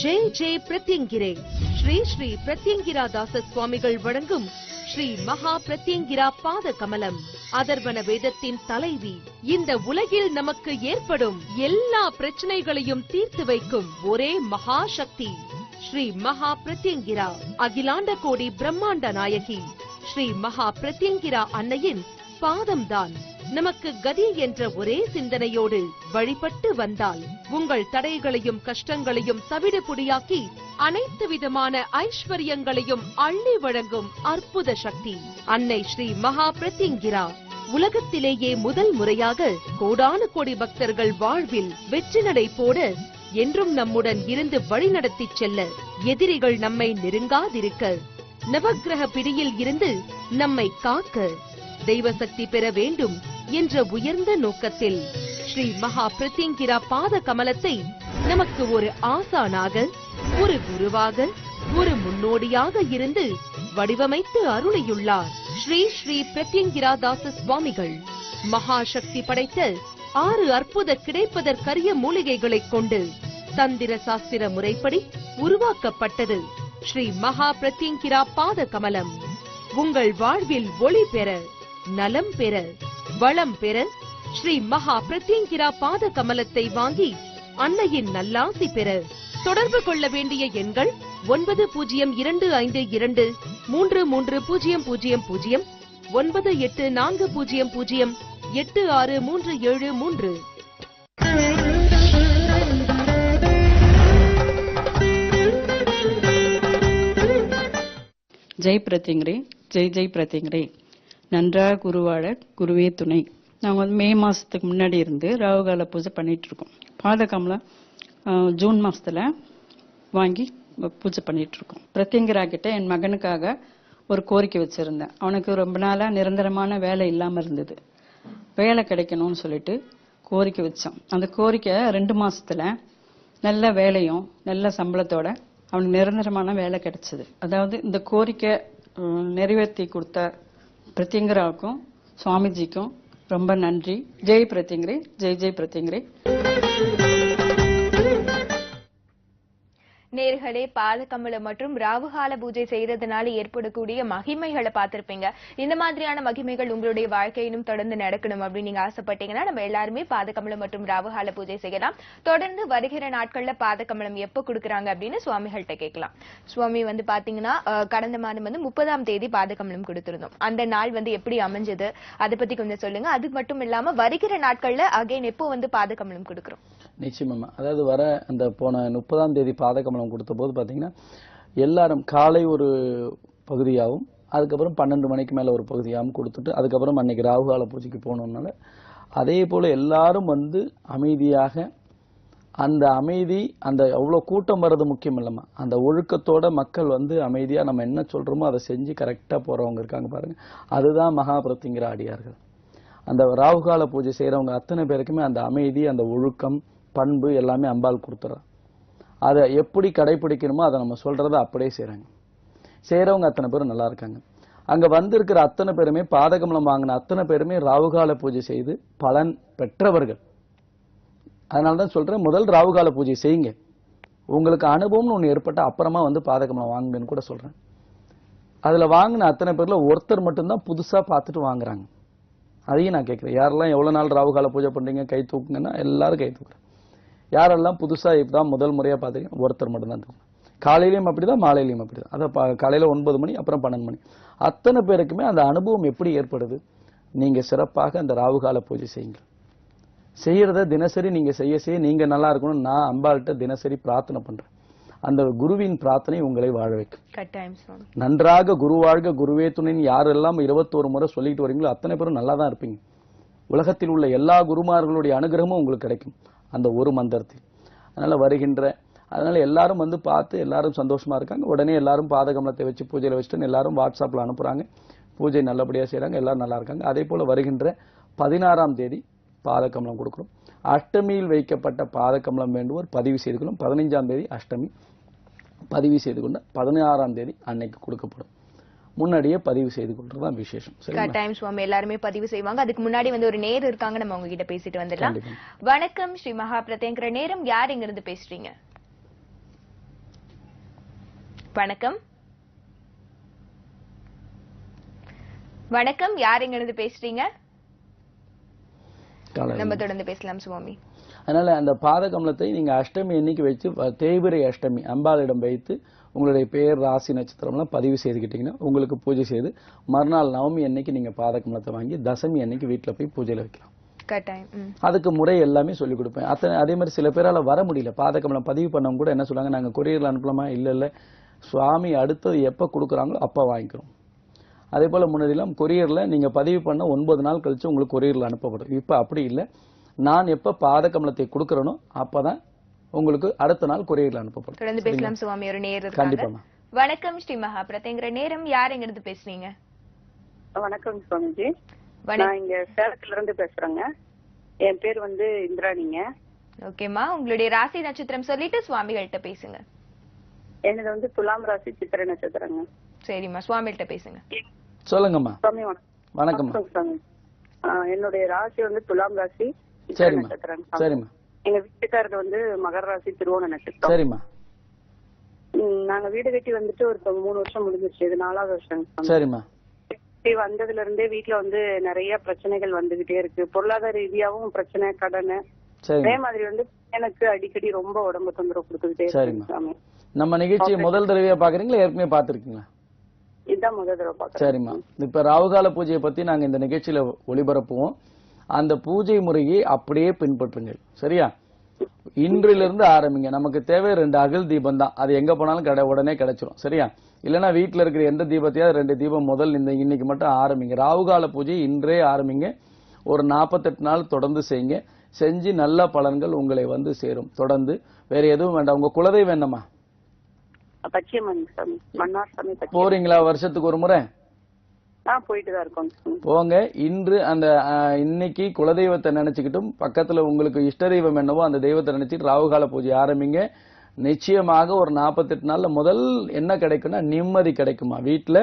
ஜெய் ஜெய் பிரத்யங்கிரே. ஸ்ரீ ஸ்ரீ பிரத்யங்கிரா தாச சுவாமிகள் வழங்கும் ஸ்ரீ மகா பிரத்யங்கிரா பாத கமலம் அதர்வன வேதத்தின் தலைவி. இந்த உலகில் நமக்கு ஏற்படும் எல்லா பிரச்சனைகளையும் தீர்த்து வைக்கும் ஒரே மகா சக்தி ஸ்ரீ மகா பிரத்யங்கிரா, அகிலாண்ட கோடி பிரம்மாண்ட நாயகி ஸ்ரீ மகா பிரத்யங்கிரா அன்னையின் பாதம்தான் நமக்கு கதி என்ற ஒரே சிந்தனையோடு வழிபட்டு வந்தால் உங்கள் தடைகளையும் கஷ்டங்களையும் தவிடுபொடியாக்கி அனைத்து விதமான ஐஸ்வர்யங்களையும் அள்ளி வழங்கும் அற்புத சக்தி அன்னை ஸ்ரீ மகா பிரத்யங்கிரா. உலகத்திலேயே முதல் முறையாக கோடானு கோடி பக்தர்கள் வாழ்வில் வெற்றி நடை போட, என்றும் நம்முடன் இருந்து வழிநடத்தி செல்ல, எதிரிகள் நம்மை நெருங்காதிருக்க, நவக்கிரக பிடியில் இருந்து நம்மை காக்க, தெய்வ சக்தி பெற வேண்டும் என்ற உயர்ந்த நோக்கத்தில் ஸ்ரீ மகா பிரத்யங்கிரா பாத கமலத்தை நமக்கு ஒரு ஆசானாக, ஒரு குருவாக, ஒரு முன்னோடியாக இருந்து வடிவமைத்து அருளியுள்ளார் ஸ்ரீ ஸ்ரீ பிரத்யங்கிரா தாச சுவாமிகள். மகா சக்தி படைத்த 6 அற்புத கிடைப்பதற்கரிய மூலிகைகளை கொண்டு தந்திர சாஸ்திர முறைப்படி உருவாக்கப்பட்டது ஸ்ரீ மகா பிரத்யங்கிரா பாத கமலம். உங்கள் வாழ்வில் ஒளி பெற, நலம் பெற, வளம் பெற ஸ்ரீ மகா பிரத்யங்கிரா பாத கமலத்தை வாங்கி அன்னையின் நல்லாசி பெற தொடர்பு கொள்ள வேண்டிய எண்கள் 9025233000, 9840086373. ஜெய் பிரத்யங்கிரே, ஜெய் ஜெய் பிரத்யங்கிரே. நன்றாக குருவாழ குருவே துணை. நாங்கள் வந்து மே மாதத்துக்கு முன்னாடி இருந்து ராகுகால பூஜை பண்ணிட்டு இருக்கோம். பாதகமலம் ஜூன் மாதத்தில் வாங்கி பூஜை பண்ணிட்டு இருக்கோம். பிரத்யங்கிரா கிட்ட என் மகனுக்காக ஒரு கோரிக்கை வச்சிருந்தேன். அவனுக்கு ரொம்ப நாளாக நிரந்தரமான வேலை இல்லாமல் இருந்தது. வேலை கிடைக்கணும்னு சொல்லிட்டு கோரிக்கை வச்சோம். அந்த கோரிக்கை 2 மாசத்துல நல்ல வேலையும் நல்ல சம்பளத்தோட அவனுக்கு நிரந்தரமான வேலை கிடைச்சது. அதாவது இந்த கோரிக்கை நிறைவேற்றி கொடுத்த பிரத்யங்கிராவுக்கும் சுவாமிஜிக்கும் ரொம்ப நன்றி. ஜெய் பிரத்யங்கிரே, ஜெய் ஜெய் பிரத்யங்கிரே. நேர்களே, பாதகமலம் மற்றும் ராகுகால பூஜை செய்யறதுனால ஏற்படக்கூடிய மகிமைகளை பார்த்திருப்பீங்க. இந்த மாதிரியான மகிமைகள் உங்களுடைய வாழ்க்கையிலும் தொடர்ந்து நடக்கணும் அப்படின்னு நீங்க ஆசைப்பட்டீங்கன்னா நம்ம எல்லாருமே பாதகமலம் மற்றும் ராகுகால பூஜை செய்யலாம். தொடர்ந்து வருகிற நாட்கள்ல பாதகமலம் எப்ப கொடுக்குறாங்க அப்படின்னு சுவாமிகள்கிட்ட கேட்கலாம். சுவாமி வந்து பாத்தீங்கன்னா கடந்த மாதம் வந்து 30ஆம் தேதி பாதகமலம் கொடுத்திருந்தோம். அந்த நாள் வந்து எப்படி அமைஞ்சது அதை பத்தி கொஞ்சம் சொல்லுங்க. அது மட்டும் இல்லாம வருகிற நாட்கள்ல அகைன் எப்போ வந்து பாதகமலம் கொடுக்குறோம்? நிச்சயமா. அதாவது வர அந்த போன 30ஆம் தேதி பாதகமலம் கொடுத்த போது பாத்தீங்கன்னா எல்லாரும் காலை ஒரு பகுதியாகவும் அதுக்கப்புறம் 12 மணிக்கு மேல ஒரு பகுதியாகவும் கொடுத்துட்டு அதுக்கப்புறம் அன்னைக்கு ராகுகால பூஜைக்கு போனோம்னால அதே போல எல்லாரும் வந்து அமைதியாக, அந்த அமைதி, அந்த அவ்வளவு கூட்டம் வர்றது முக்கியம் இல்லம்மா, அந்த ஒழுக்கத்தோட மக்கள் வந்து அமைதியா நம்ம என்ன சொல்றோமோ அதை செஞ்சு கரெக்டா போறவங்க இருக்காங்க பாருங்க, அதுதான் மகா பிரத்திங்கிற அடியார்கள். அந்த ராகுகால பூஜை செய்யறவங்க அத்தனை பேருக்குமே அந்த அமைதி, அந்த ஒழுக்கம், பண்பு எல்லாமே அம்பாள் கொடுத்துறா. அதை எப்படி கடைபிடிக்கணுமோ அதை நம்ம சொல்றதை அப்படியே செய்யறாங்க. செய்யறவங்க அத்தனை பேரும் நல்லா இருக்காங்க. அங்க வந்திருக்கிற அத்தனை பேருமே பாதகமலம் வாங்கின அத்தனை பேருமே ராகுகால பூஜை செய்து பலன் பெற்றவர்கள். அதனாலதான் சொல்றேன், முதல் ராகுகால பூஜை செய்யுங்க, உங்களுக்கு அனுபவம்னு ஒண்ணு ஏற்பட்ட அப்புறமா வந்து பாதகமலம் வாங்குங்கன்னு கூட சொல்றேன். அதுல வாங்கின அத்தனை பேர்ல ஒருத்தர் மட்டும்தான் புதுசா பார்த்துட்டு வாங்குறாங்க. அதையும் நான் கேட்கிறேன், யாரெல்லாம் எவ்வளவு நாள் ராகுகால பூஜை பண்றீங்க கை தூக்குங்கன்னா எல்லாரும் கை தூக்குறேன். யாரெல்லாம் புதுசா இப்பதான் முதல் முறையா பாத்துறீங்க ஒருத்தர் மட்டும்தான் தூக்குறேன். காலையிலயும் அப்படிதான், மாலையிலயும் அப்படிதான். அதை காலையில 9 மணி அப்புறம் 12 மணி அத்தனை பேருக்குமே அந்த அனுபவம் எப்படி ஏற்படுது? நீங்க சிறப்பாக அந்த ராகுகால பூஜை செய்யுங்க. செய்யறத தினசரி நீங்க செய்ய நீங்க நல்லா இருக்கணும். நான் அம்பாள்கிட்ட தினசரி பிரார்த்தனை பண்றேன். அந்த குருவின் பிரார்த்தனை உங்களை வாழ வைக்கும். நன்றாக குரு வாழ்க குருவே துணைன்னு யாரெல்லாம் 21 முறை சொல்லிட்டு வரீங்களோ அத்தனை பேரும் நல்லா தான் இருப்பீங்க. உலகத்தில் உள்ள எல்லா குருமார்களுடைய அனுகிரகமும் உங்களுக்கு கிடைக்கும் அந்த ஒரு மந்திரத்தில். அதனால எல்லாரும் வந்து பார்த்து எல்லாரும் சந்தோஷமா இருக்காங்க. உடனே எல்லாரும் பாதகமலத்தை வச்சு பூஜையில வச்சுட்டு எல்லாரும் வாட்ஸ்அப்ல அனுப்புறாங்க. பூஜை நல்லபடியா செய்யறாங்க, எல்லாரும் நல்லா இருக்காங்க. அதே போல வருகின்ற 16ஆம் தேதி பாதகமலம் கொடுக்கிறோம். அஷ்டமியில் வைக்கப்பட்ட பாதகமலம் வேண்டுவோர் பதிவு செய்து கொள்ளும். 15ஆம் தேதி அஷ்டமி பதிவு செய்து கொண்ட 16ஆம் தேதி அன்னைக்கு கொடுக்கப்படும். முன்னாடியே பதிவு செய்து கொள்றதுதான் விசேஷம். டைம் சுவாமி எல்லாருமே பதிவு செய்வாங்க. அதுக்கு முன்னாடி வந்து ஒரு நேர் இருக்காங்க, நம்ம அவங்க கிட்ட பேசிட்டு வந்துடலாம். வணக்கம் ஸ்ரீ மகா பிரத்யங்கிற நேரம். யார் எங்க இருந்து பேசுறீங்க? வணக்கம். வணக்கம், யார் எங்க இருந்து பேசுறீங்க? நம்ம தொடர்ந்து பேசலாம் சுவாமி. அதனால அந்த பாதகமலத்தை நீங்க அஷ்டமி அன்னைக்கு வச்சு தேய்பிரை அஷ்டமி அம்பாளிடம் வைத்து உங்களுடைய பெயர், ராசி, நட்சத்திரம்லாம் பதிவு செய்துக்கிட்டீங்கன்னா உங்களுக்கு பூஜை செய்து மறுநாள் நவமி அன்னைக்கு நீங்க பாதகமலத்தை வாங்கி தசமி அன்னைக்கு வீட்டுல போய் பூஜையில வைக்கலாம். அதுக்கு முறை எல்லாமே சொல்லிக் கொடுப்பேன். அதே மாதிரி சில பேரால வர முடியல, பாதகமலம் பதிவு பண்ணவங்க கூட என்ன சொல்றாங்க, நாங்க கொரியர்ல அனுப்பலாமா? இல்ல சுவாமி அடுத்தது எப்ப கொடுக்குறாங்களோ அப்ப வாங்கிக்கிறோம். அதே போல முன்னாடிலாம் கொரியர்ல நீங்க பதிவு பண்ண 9 நாள் கழிச்சு உங்களுக்கு கொரியர்ல அனுப்பப்படும். இப்ப அப்படி இல்லை, நான் எப்ப பாதகமலத்தை கொடுக்கறனோ அப்பதான் உங்களுக்கு அடுத்த நாள் கொரியர்ல அனுப்பப்படும். தொடர்ந்து பேசலாம் சுவாமி. ஒரு நேர் இருக்காங்க. கண்டிப்பா. வணக்கம் ஸ்ரீ மகா பிரத்யங்கிற நேரம். யார் எங்க இருந்து பேசுறீங்க? வணக்கம் சுவாமிஜி, நான் இங்க சேலத்துல இருந்து பேசுறேங்க. என் பேர் வந்து இந்திராணிங்க. ஓகேமா, உங்களுடைய ராசி நட்சத்திரம் சொல்லிட்டு சுவாமிகள்கிட்ட பேசுங்க. என்னது வந்து துலாம் ராசி சித்திரை நட்சத்திரங்க. சரிம்மா, சுவாமிகிட்ட பேசுங்க. சொல்லுங்கம்மா. சுவாமி வணக்கம். என்னுடைய ராசி வந்து துலாம் ராசி சித்திரை நட்சத்திரம். சரிம்மா. எங்க வீட்டுக்காரர் வந்து மகர ராசி திருவோண நட்சத்திரம். சரிம்மா. நாங்க வீடு கட்டி வந்துட்டு ஒரு 3 வருஷம் முடிஞ்சிருச்சு. இது 4வது வருஷம். சரிம்மா. வந்ததுல இருந்தே வீட்டுல வந்து நிறைய பிரச்சனைகள் வந்துகிட்டே இருக்கு. பொருளாதார ரீதியாவும் பிரச்சனை, கடன். அதே மாதிரி வந்து எனக்கு அடிக்கடி ரொம்ப உடம்பு தொந்தரவு கொடுத்துக்கிட்டே இருக்கு. நம்ம நிகழ்ச்சியை முதல் தடவையா பாக்குறீங்களா, ஏற்கனவே பாத்துருக்கீங்களா? இதுதான் முதல் தடவை பாக்குறேன். சரிம்மா. இப்ப ராகுகால பூஜையை பத்தி நாங்க இந்த நிகழ்ச்சியில ஒளிபரப்புவோம். அந்த பூஜை முறையை அப்படியே பின்பற்றுங்கள், சரியா? இன்றிலிருந்து ஆரம்பிங்க. நமக்கு தேவை 2 அகல் தீபம் தான். அது எங்க போனாலும் உடனே கிடைச்சிரும், சரியா? இல்லைன்னா வீட்டுல இருக்கிற எந்த தீபத்தையாவது 2 தீபம் முதல் இன்னைக்கு மட்டும் ஆரம்பிங்க. ராகுகால பூஜை இன்றே ஆரம்பிங்க. ஒரு 48 நாள் தொடர்ந்து செய்யுங்க. செஞ்சு நல்ல பலன்கள் உங்களை வந்து சேரும். தொடர்ந்து வேற எதுவும் வேண்டாம். உங்க குலதெய்வம் என்னம்மா? போறீங்களா வருஷத்துக்கு ஒரு முறை? போயிட்டுதான் இருக்கோம். போங்க. இன்னைக்கு குலதெய்வத்தை நினைச்சுக்கிட்டும் பக்கத்துல உங்களுக்கு இஷ்ட தெய்வம் என்னவோ அந்த தெய்வத்தை நினைச்சிட்டு ராகுகால பூஜை ஆரம்பிங்க. நிச்சயமாக ஒரு 48 நாள்ல முதல் என்ன கிடைக்கும்னா நிம்மதி கிடைக்குமா. வீட்டுல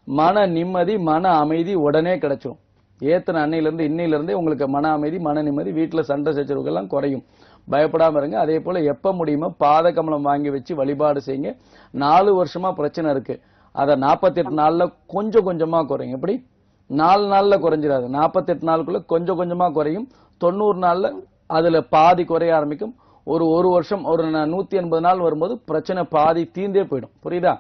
மன நிம்மதி, மன அமைதி உடனே கிடைச்சிடும். ஏத்தன இன்னையில இருந்தே உங்களுக்கு மன அமைதி, மன நிம்மதி, வீட்டுல சண்டை சச்சரவுகள் எல்லாம் குறையும். பயப்படாம இருங்க. அதே போல எப்ப முடியுமோ பாதகமலம் வாங்கி வச்சு வழிபாடு செய்யுங்க. 4 வருஷமா பிரச்சனை இருக்கு, அதை 48 நாள்ல கொஞ்சம் கொஞ்சமா குறையும். எப்படி 4 நாள்ல குறைஞ்சிடாது, 48 நாளுக்குள்ள கொஞ்சம் கொஞ்சமா குறையும். 90 நாள்ல அதுல பாதி குறைய ஆரம்பிக்கும். ஒரு வருஷம் ஒரு 180 நாள் வரும்போது பிரச்சனை பாதி தீர்ந்தே போயிடும். புரியுதா?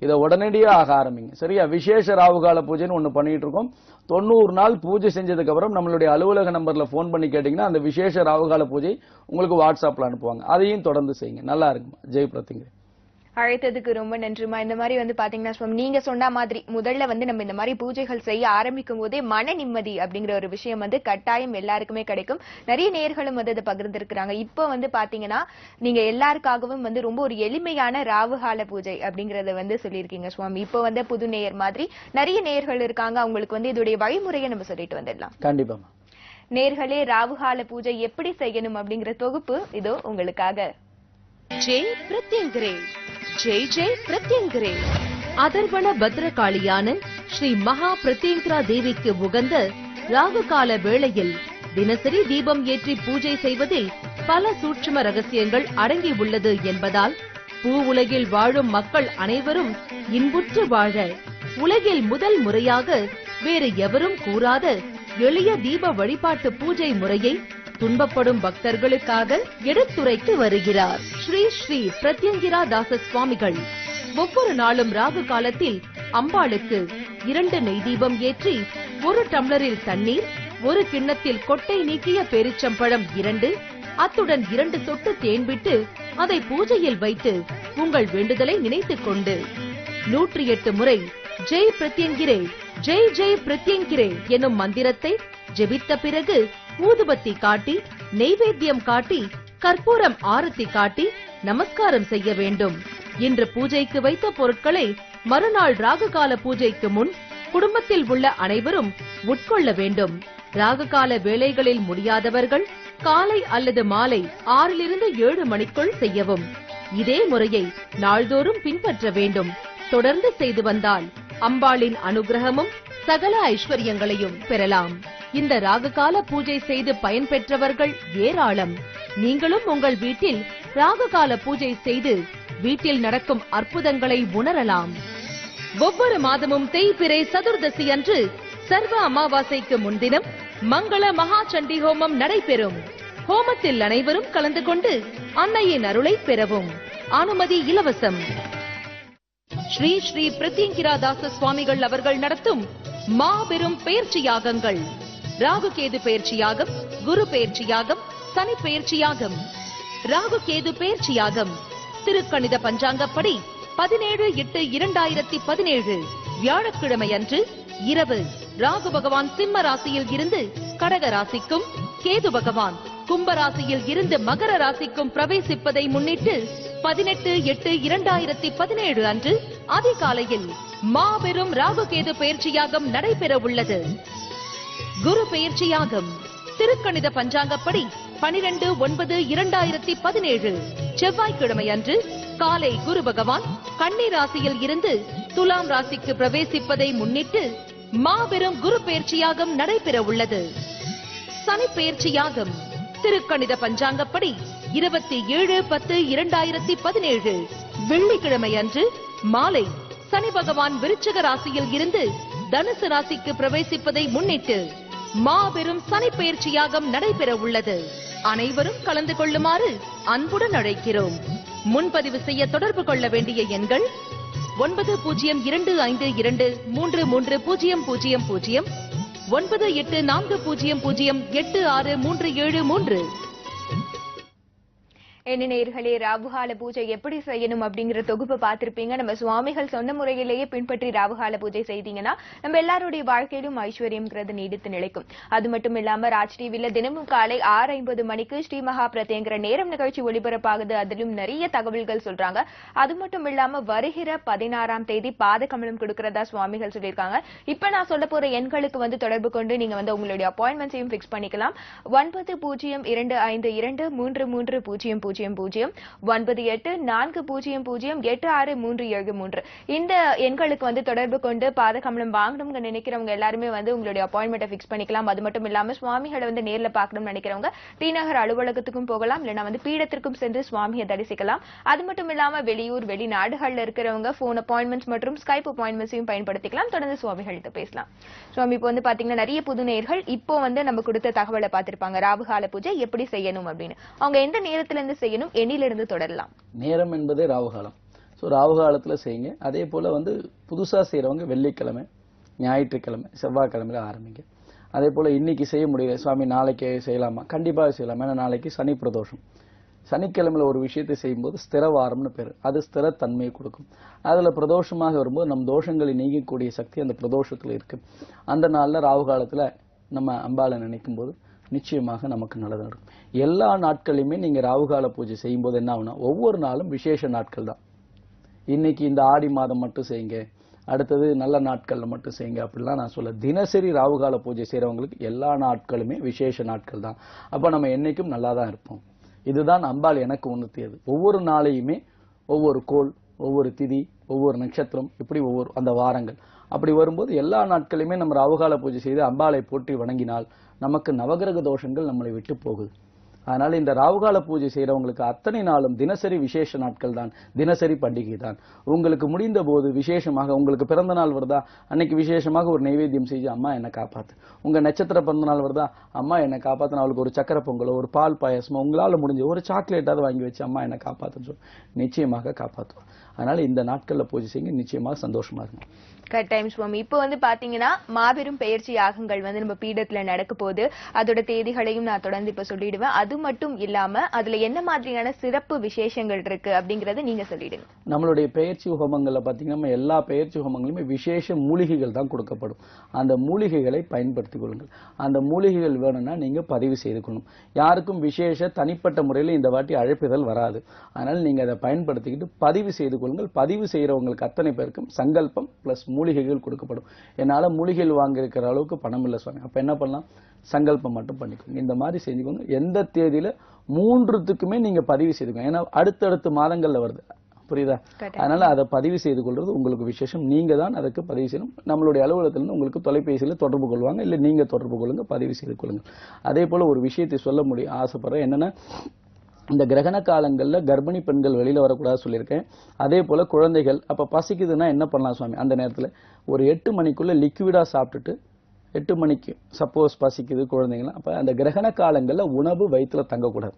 இதை உடனடியா ஆக ஆரம்பிங்க, சரியா? விசேஷ ராகுகால பூஜைன்னு ஒண்ணு பண்ணிட்டு இருக்கோம். 90 நாள் பூஜை செஞ்சதுக்கு அப்புறம் நம்மளுடைய அலுவலக நம்பர்ல போன் பண்ணி கேட்டீங்கன்னா அந்த விசேஷ ராகுகால பூஜை உங்களுக்கு வாட்ஸ்அப்ல அனுப்புவாங்க. அதையும் தொடர்ந்து செய்யுங்க. நல்லா இருக்குமா? ஜெய் பிரத்யங்கிரே. அழைத்ததுக்கு ரொம்ப நன்றிமா. இந்த மாதிரி வந்து பாத்தீங்கன்னா சுவாமி நீங்க சொன்ன மாதிரி முதல்ல வந்து நம்ம இந்த மாதிரி பூஜைகள் செய்ய ஆரம்பிக்கும் போதே மன நிம்மதி அப்படிங்கிற ஒரு விஷயம் வந்து கட்டாயம் எல்லாருக்குமே கிடைக்கும். நிறைய நேயர்களும் வந்து அதை பகிர்ந்திருக்கிறாங்க. இப்போ வந்து பாத்தீங்கன்னா நீங்க எல்லாருக்காகவும் வந்து ரொம்ப ஒரு எளிமையான ராவுகால பூஜை அப்படிங்கறத வந்து சொல்லியிருக்கீங்க சுவாமி. இப்போ வந்து புது நேயர் மாதிரி நிறைய நேயர்கள் இருக்காங்க, அவங்களுக்கு வந்து இதோடைய வழிமுறையை நம்ம சொல்லிட்டு வந்துடலாம். கண்டிப்பா நேர்களே, ராவுகால பூஜை எப்படி செய்யணும் அப்படிங்கிற தொகுப்பு இதோ உங்களுக்காக. ஜெய் பிரத்யங்கரே, ஜெய் ஜெய் பிரத்யங்கரே. அதர்வன பத்ரகாளியான ஸ்ரீ மகா பிரத்யங்கரா தேவிக்கு உகந்த ராகுகால வேளையில் தினசரி தீபம் ஏற்றி பூஜை செய்வதில் பல சூட்சும ரகசியங்கள் அடங்கி உள்ளது என்பதால் பூ உலகில் வாழும் மக்கள் அனைவரும் இன்புற்று வாழ உலகில் முதல் முறையாக வேறு எவரும் கூறாத எளிய தீப வழிபாட்டு பூஜை முறையை துன்பப்படும் பக்தர்களுக்காக எடுத்துரைத்து வருகிறார் ஸ்ரீ ஸ்ரீ பிரத்யங்கிரா தாச சுவாமிகள். ஒவ்வொரு நாளும் ராகு காலத்தில் அம்பாளுக்கு 2 நெய் தீபம் ஏற்றி 1 டம்ளரில் தண்ணீர், 1 கிண்ணத்தில் கொட்டை நீக்கிய பேரிச்சம்பழம் 2, அத்துடன் 2 சொட்டு தேன் விட்டு அதை பூஜையில் வைத்து உங்கள் வேண்டுதலை நினைத்துக் கொண்டு 108 முறை ஜெய் பிரத்யங்கிரே, ஜெய் ஜெய் பிரத்யங்கிரே எனும் மந்திரத்தை ஜெபித்த பிறகு ஊதுபத்தி காட்டி, நெய்வேத்தியம் காட்டி, கற்பூரம் ஆரத்தி காட்டி நமஸ்காரம் செய்ய வேண்டும். இன்று பூஜைக்கு வைத்த பொருட்களை மறுநாள் ராகுகால பூஜைக்கு முன் குடும்பத்தில் உள்ள அனைவரும் உட்கொள்ள வேண்டும். ராகுகால வேளைகளில் முடியாதவர்கள் காலை அல்லது மாலை 6 to 7 மணிக்குள் செய்யவும். இதே முறையை நாள்தோறும் பின்பற்ற வேண்டும். தொடர்ந்து செய்து வந்தால் அம்பாளின் அனுகிரகமும் சகல ஐஸ்வர்யங்களையும் பெறலாம். இந்த ராகுகால பூஜை செய்து பயன்பெற்றவர்கள் ஏராளம். நீங்களும் உங்கள் வீட்டில் ராகுகால பூஜை செய்து வீட்டில் நடக்கும் அற்புதங்களை உணரலாம். ஒவ்வொரு மாதமும் தேய்பிறை சதுர்தசி அன்று சர்வ அமாவாசைக்கு முன்தினம் மங்கள மகா சண்டி ஹோமம் நடைபெறும். ஹோமத்தில் அனைவரும் கலந்து கொண்டு அன்னையின் அருளை பெறவும். அனுமதி இலவசம். ஸ்ரீ ஸ்ரீ பிரத்யங்கிரா தாச சுவாமிகள் அவர்கள் நடத்தும் மாபெரும் பெயர்ச்சி யாகங்கள். ராகு கேது பெயர்ச்சி யாகம், குரு பெயர்ச்சி யாகம், சனி பெயர்ச்சி யாகம். ராகு கேது பெயர்ச்சி யாகம் திருக்கணித பஞ்சாங்கப்படி 17/8/2017 வியாழக்கிழமை அன்று இரவு ராகு பகவான் சிம்ம ராசியில் இருந்து கடக ராசிக்கும், கேது பகவான் கும்ப ராசியில் இருந்து மகர ராசிக்கும் பிரவேசிப்பதை முன்னிட்டு 18/8/2017 அன்று அதிகாலையில் மாபெரும் ராகு கேது பெயர்ச்சி யாகம் நடைபெற உள்ளது. குரு பெயர்ச்சி யாகம் திருக்கணித பஞ்சாங்கப்படி 12/9/2017 செவ்வாய்க்கிழமை அன்று காலை குரு பகவான் கன்னி ராசியில் இருந்து துலாம் ராசிக்கு பிரவேசிப்பதை முன்னிட்டு மாபெரும் குரு பெயர்ச்சி யாகம் நடைபெற உள்ளது. சனி பெயர்ச்சி யாகம் திருக்கணித பஞ்சாங்கப்படி 27/10/2017 வெள்ளிக்கிழமை அன்று மாலை சனி பகவான் விருச்சிக ராசியில் இருந்து தனுசு ராசிக்கு பிரவேசிப்பதை முன்னிட்டு மாபெரும் சனி பெயர்ச்சி யாகம் நடைபெற உள்ளது. அனைவரும் கலந்து கொள்ளுமாறு அன்புடன் அழைக்கிறோம். முன்பதிவு செய்ய தொடர்பு கொள்ள வேண்டிய எண்கள் 9025233000 9840086373. என்ன நேயர்களே, ராவுகால பூஜை எப்படி செய்யணும் அப்படிங்கிற தொகுப்பு பார்த்திருப்பீங்க. நம்ம சுவாமிகள் சொன்ன முறையிலேயே பின்பற்றி ராவுகால பூஜை செய்தீங்கன்னா நம்ம எல்லாருடைய வாழ்க்கையிலும் ஐஸ்வர்யம்ங்கிறது நீடித்து நிலைக்கும். அது மட்டும் இல்லாம ராஜ் டிவில தினமும் காலை 6:50 மணிக்கு ஸ்ரீ மகா பிரத்யங்கிற நேரம் நிகழ்ச்சி ஒளிபரப்பாகுது. அதிலும் நிறைய தகவல்கள் சொல்றாங்க. அது மட்டும் இல்லாம வருகிற 16ஆம் தேதி பாதகமலம் கொடுக்கறதா சுவாமிகள் சொல்லியிருக்காங்க. இப்ப நான் சொல்ல போற எண்களுக்கு வந்து தொடர்பு கொண்டு நீங்க வந்து உங்களுடைய அப்பாயின்மெண்ட்ஸையும் பிக்ஸ் பண்ணிக்கலாம். 9002533000 9840086373. இந்த எண்களுக்கு வந்து தொடர்பு கொண்டு பாதகமலம் வாங்கணும்னு நினைக்கிறவங்க எல்லாருமே வந்து உங்களுடைய அப்பாயின்மெண்ட்டை பிக்ஸ் பண்ணிக்கலாம். அது மட்டும் இல்லாம சுவாமிகளை வந்து நேர்ல பார்க்கணும்னு நினைக்கிறவங்க டி நகர் அலுவலகத்துக்கும் போகலாம், இல்லைன்னா வந்து பீடத்திற்கும் சென்று சுவாமியை தரிசிக்கலாம். அது மட்டும் இல்லாம வெளியூர் வெளிநாடுகள்ல இருக்கிறவங்க போன் அப்பாயின்மெண்ட்ஸ் மற்றும் ஸ்கைப் அப்பாயின்மெண்ட்ஸையும் பயன்படுத்திக்கலாம். தொடர்ந்து சுவாமிகள்கிட்ட பேசலாம். சுவாமி, இப்போ வந்து பாத்தீங்கன்னா நிறைய புது நேயர்கள் இப்போ வந்து நம்ம கொடுத்த தகவலை பார்த்திருப்பாங்க. ராவுகால பூஜை எப்படி செய்யணும் அப்படின்னு. அவங்க எந்த நேரத்துல இருந்து செய்யணும், எண்ணிலிருந்து தொடரலாம்? நேரம் என்பதே ராவுகாலம். ஸோ ராவுகாலத்துல செய்யுங்க. அதே போல வந்து புதுசா செய்யறவங்க வெள்ளிக்கிழமை, ஞாயிற்றுக்கிழமை, செவ்வாய்க்கிழமையில ஆரம்பிங்க. அதே போல இன்னைக்கு செய்ய முடியல சுவாமி நாளைக்கு செய்யலாமா? கண்டிப்பாக செய்யலாம். ஏன்னா நாளைக்கு சனி பிரதோஷம். சனிக்கிழமையில ஒரு விஷயத்தை செய்யும்போது ஸ்திரவாரம்னு பேரு, அது ஸ்திரத்தன்மையை கொடுக்கும். அதுல பிரதோஷமாக வரும்போது நம் தோஷங்களை நீங்கக்கூடிய சக்தி அந்த பிரதோஷத்துல இருக்கு. அந்த நாள்ல ராகு காலத்துல நம்ம அம்பாளை நினைக்கும் போது நிச்சயமாக நமக்கு நல்லது நடக்கும். எல்லா நாட்களையுமே நீங்க ராகுகால பூஜை செய்யும் போது என்ன ஆகுனா, ஒவ்வொரு நாளும் விசேஷ நாட்கள் தான். இன்னைக்கு இந்த ஆடி மாதம் மட்டும் செய்யுங்க, அடுத்தது நல்ல நாட்கள்ல மட்டும் செய்யுங்க அப்படிலாம் நான் சொல்ல. தினசரி ராகுகால பூஜை செய்யறவங்களுக்கு எல்லா நாட்களுமே விசேஷ நாட்கள் தான். அப்ப நம்ம என்னைக்கும் நல்லா தான் இருப்போம். இதுதான் அம்பாள் எனக்கு உணர்த்தியது. ஒவ்வொரு நாளையுமே ஒவ்வொரு கோள், ஒவ்வொரு திதி, ஒவ்வொரு நட்சத்திரம், இப்படி ஒவ்வொரு அந்த வாரங்கள் அப்படி வரும்போது எல்லா நாட்களையுமே நம்ம ராகுகால பூஜை செய்து அம்பாளை போற்றி வணங்கினால் நமக்கு நவகிரக தோஷங்கள் நம்மளை விட்டு போகுது. அதனால இந்த ராகுகால பூஜை செய்யறவங்களுக்கு அத்தனை நாளும் தினசரி விசேஷ நாட்கள் தான், தினசரி பண்டிகை தான். உங்களுக்கு முடிந்த போது விசேஷமாக உங்களுக்கு பிறந்த நாள் வருதா, அன்னைக்கு விசேஷமாக ஒரு நைவேத்தியம் செஞ்சு அம்மா என்னை காப்பாத்து. உங்க நட்சத்திர பிறந்த நாள் வருதா, அம்மா என்னை காப்பாத்து, அவளுக்கு ஒரு சக்கரை பொங்கலோ ஒரு பால் பாயசமோ உங்களால முடிஞ்ச ஒரு சாக்லேட்டாவது வாங்கி வச்சு அம்மா என்னை காப்பாத்துன்னு சொல்லி நிச்சயமாக காப்பாற்றுவோம். அதனால இந்த நாட்கள்ல பூஜை செய்யுங்க, நிச்சயமாக சந்தோஷமா இருக்கும். கட்டாயம் சுவாமி. இப்போ வந்து பாத்தீங்கன்னா மாபெரும் பயிற்சி யாகங்கள் வந்து நம்ம பீடத்துல நடக்க போது, அதோட தேதிகளையும் நான் தொடர்ந்து இப்ப சொல்லிடுவேன். அது மட்டும் இல்லாம அதுல என்ன மாதிரியான சிறப்பு விசேஷங்கள் இருக்கு அப்படிங்கறத நீங்க சொல்லிடுங்க. நம்மளுடைய பயிற்சி ஹோமங்கள்ல பாத்தீங்கன்னா எல்லா பயிற்சி ஹோமங்களுமே விசேஷ மூலிகைகள் தான் கொடுக்கப்படும். அந்த மூலிகைகளை பயன்படுத்திக் கொள்ளுங்கள். அந்த மூலிகைகள் வேணும்னா நீங்க பதிவு செய்து கொள்ளணும். யாருக்கும் விசேஷ தனிப்பட்ட முறையில் இந்த வாட்டி அழைப்புதல் வராது. அதனால நீங்க அதை பயன்படுத்திக்கிட்டு பதிவு செய்து கொள்ளுங்கள். பதிவு செய்யறவங்களுக்கு அத்தனை பேருக்கும் சங்கல்பம் பிளஸ் மூலிகைகள் கொடுக்கப்படும். என்னால மூலிகைகள் வாங்கி இருக்கிற அளவுக்கு பணம் இல்லை சொன்னேன். அப்ப என்ன பண்ணலாம், சங்கல்பம் மட்டும் பண்ணிக்கோங்க. இந்த மாதிரி செஞ்சுக்கோங்க. எந்த தேதியில 3த்துக்குமே நீங்க பதிவு செய்துக்கோங்க. ஏன்னா அடுத்தடுத்த மாதங்கள்ல வருது, புரியுதா? அதனால அதை பதிவு செய்து கொள்றது உங்களுக்கு விசேஷம். நீங்க தான் அதுக்கு பதிவு செய்யணும். நம்மளுடைய அலுவலகத்திலிருந்து உங்களுக்கு தொலைபேசியில தொடர்பு கொள்வாங்க, இல்ல நீங்க தொடர்பு கொள்ளுங்க, பதிவு செய்து கொள்ளுங்க. அதே போல ஒரு விஷயத்தை சொல்ல ஆசைப்படுறேன். என்னன்னா, இந்த கிரகண காலங்கள்ல கர்ப்பிணி பெண்கள் வெளியில வரக்கூடாது சொல்லியிருக்கேன். அதே போல குழந்தைகள் அப்ப பசிக்குதுன்னா என்ன பண்ணலாம் சுவாமி, அந்த நேரத்துல ஒரு 8 மணிக்குள்ள லிக்விடா சாப்பிட்டுட்டு 8 மணிக்கு சப்போஸ் பசிக்குது குழந்தைங்களாம், அப்ப அந்த கிரகண காலங்கள்ல உணவு வயிற்றுல தங்கக்கூடாது.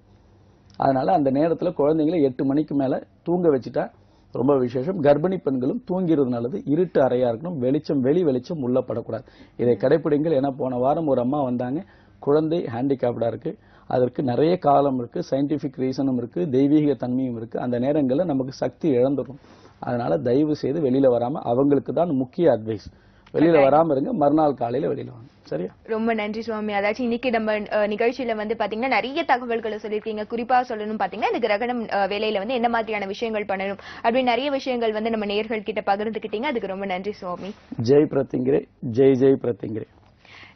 அதனால அந்த நேரத்துல குழந்தைங்களை 8 மணிக்கு மேல தூங்க வச்சுட்டா ரொம்ப விசேஷம். கர்ப்பிணி பெண்களும் தூங்கிறது நல்லது. இருட்டு அறையா இருக்கணும், வெளி வெளிச்சம் உள்ள படக்கூடாது. இதை கடைபிடிங்கள். ஏன்னா போன வாரம் ஒரு அம்மா வந்தாங்க, குழந்தை ஹேண்டிகேப்டா இருக்கு, அதற்கு நிறைய காலம் இருக்கு, சயின்டிபிக் ரீசனும் இருக்கு, தெய்வீக தன்மையும் இருக்கு. அந்த நேரங்களில் நமக்கு சக்தி இழந்துடும். அதனால தயவு செய்து வெளியில வராம, அவங்களுக்கு தான் முக்கிய அட்வைஸ், வெளியில வராம இருங்க. மறுநாள் காலையில வெளியில வாங்க. சரியா? ரொம்ப நன்றி சுவாமி. அதாச்சும் இன்னைக்கு நம்ம நிகழ்ச்சியில வந்து பாத்தீங்கன்னா நிறைய தகவல்களை சொல்லியிருக்கீங்க. குறிப்பா சொல்லணும் பாத்தீங்கன்னா இந்த கிரகணம் வேலையில வந்து என்ன மாதிரியான விஷயங்கள் பண்ணணும் அப்படின்னு நிறைய விஷயங்கள் வந்து நம்ம நேயர்கள் கிட்ட பகிர்ந்துக்கிட்டீங்க. அதுக்கு ரொம்ப நன்றி சுவாமி. ஜெய் பிரத்யங்கிரே, ஜெய் பிரத்யங்கிரே.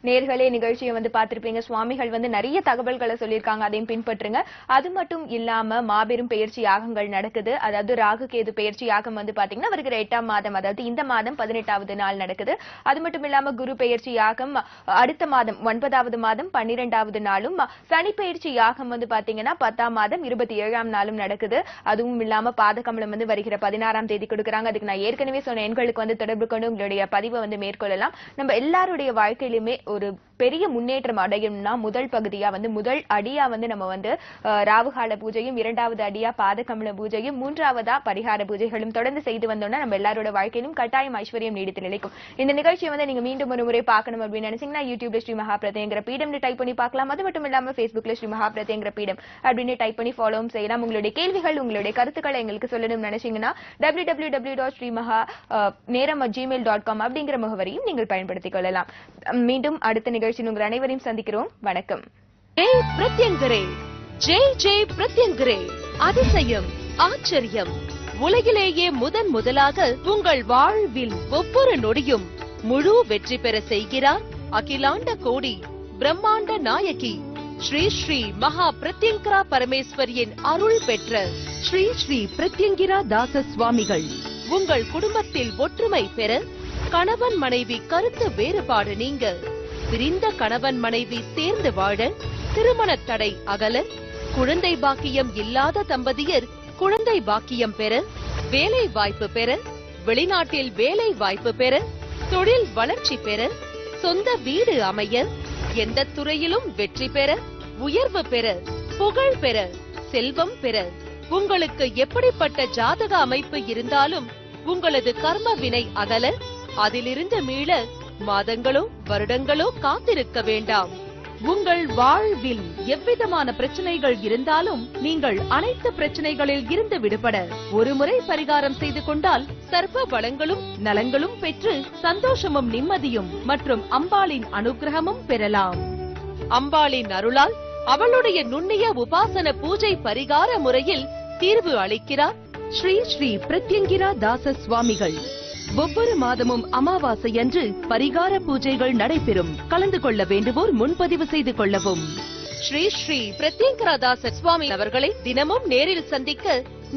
நேர்களே நிகழ்ச்சியை வந்து பார்த்திருப்பீங்க. சுவாமிகள் வந்து நிறைய தகவல்களை சொல்லியிருக்காங்க, அதையும் பின்பற்றுங்க. அது மட்டும் இல்லாம மாபெரும் பயிற்சி யாகங்கள் நடக்குது. அதாவது ராகு கேது பயிற்சி யாகம் வந்து பாத்தீங்கன்னா வருகிற 8ஆம் மாதம், அதாவது இந்த மாதம் 18வது நாள் நடக்குது. அது மட்டும் இல்லாம குரு பயிற்சி யாகம் அடுத்த மாதம் 9வது மாதம் 12வது நாளும், சனி பயிற்சி யாகம் வந்து பாத்தீங்கன்னா 10ஆம் மாதம் 27ஆம் நாளும் நடக்குது. அதுவும் இல்லாம பாதகமலம் வந்து வருகிற 16ஆம் தேதி கொடுக்குறாங்க. அதுக்கு நான் ஏற்கனவே சொன்ன எண்களுக்கு வந்து தொடர்பு கொண்டு உங்களுடைய பதிவை வந்து மேற்கொள்ளலாம். நம்ம எல்லாருடைய வாழ்க்கையிலுமே ஒரு பெரிய முன்னேற்றம் அடையணும்னா முதல் பகுதியா வந்து முதல் அடியா வந்து நம்ம வந்து ராவுகால பூஜையும், 2வது அடியா பாதகமல பூஜையும், 3வதா பரிகார பூஜைகளும் தொடர்ந்து செய்து வந்தோம்னா நம்ம எல்லாரோட வாழ்க்கையிலும் கட்டாயம் ஐஸ்வர்யம் நீடித்து நிலைக்கும். இந்த நிகழ்ச்சியை வந்து நீங்க மீண்டும் ஒரு முறை பார்க்கணும் அப்படின்னு நினைச்சீங்கன்னா யூடியூப்ல ஸ்ரீ மகா பிரத்யங்கிற பீடம்னு டைப் பண்ணி பார்க்கலாம். அது மட்டும் இல்லாம Facebookல ஸ்ரீ மகா பிரத்யங்கிற பீடம் அப்படின்னு டைப் பண்ணி ஃபாலோவும் செய்யலாம். உங்களுடைய கேள்விகள், உங்களுடைய கருத்துக்களை எங்களுக்கு சொல்லணும்னு நினைச்சீங்கன்னா www.srimaha.neram@gmail.com அப்படிங்கிற முகவரியும் நீங்கள் பயன்படுத்திக் கொள்ளலாம். மீண்டும் அடுத்த நிகழ்ச்சியில் உங்கள் அனைவரையும் சந்திக்கிறோம். வணக்கம். ஜெய் பிரத்யங்கரே, ஜெய் பிரத்யங்கரே. அதிசயம், ஆச்சரியம், உலகிலேயே முதலாக உங்கள் வாழ்வில் ஒவ்வொரு நொடியும் முழு வெற்றி பெற செய்கிறார் அகிலாண்ட கோடி பிரம்மாண்ட நாயகி ஸ்ரீ ஸ்ரீ மகா பிரத்யங்கரா பரமேஸ்வரியின் அருள் பெற்ற ஸ்ரீ ஸ்ரீ பிரத்யங்கிரா தாச சுவாமிகள். உங்கள் குடும்பத்தில் ஒற்றுமை பெற, கணவன் மனைவி கருத்து வேறுபாடு நீங்க, பிரிந்த கணவன் மனைவி சேர்ந்து வாழ, திருமண தடை அகல, குழந்தை பாக்கியம் இல்லாத தம்பதியர் குழந்தை பாக்கியம் பெற, வேலை வாய்ப்பு பெற, வெளிநாட்டில் வேலை வாய்ப்பு பெற, தொழில் வளர்ச்சி பெற, சொந்த வீடு அமைய, எந்த துறையிலும் வெற்றி பெற, உயர்வு பெற, புகழ் பெற, செல்வம் பெற, உங்களுக்கு எப்படிப்பட்ட ஜாதக அமைப்பு இருந்தாலும் உங்களது கர்ம வினை அகல, அதிலிருந்து மீள மாதங்களோ வருடங்களோ காத்திருக்க வேண்டாம். உங்கள் வாழ்வில் எவ்விதமான பிரச்சனைகள் இருந்தாலும் நீங்கள் அனைத்து பிரச்சனைகளில் இருந்து விடுபட ஒருமுறை பரிகாரம் செய்து கொண்டால் சர்வ வளங்களும் நலங்களும் பெற்று சந்தோஷமும் நிம்மதியும் மற்றும் அம்பாளின் அனுகிரகமும் பெறலாம். அம்பாளின் அருளால் அவளுடைய நுண்ணிய உபாசன பூஜை பரிகார முறையில் தீர்வு அளிக்கிறார் ஸ்ரீ ஸ்ரீ பிரத்யங்கிரா தாச சுவாமிகள். ஒவ்வொரு மாதமும் அமாவாசையன்று பரிகார பூஜைகள் நடைபெறும். கலந்து கொள்ள வேண்டுவோர் முன்பதிவு செய்து கொள்ளவும். ஸ்ரீ ஸ்ரீ பிரத்யங்கிரா தாச சுவாமி அவர்களை தினமும் நேரில் சந்திக்க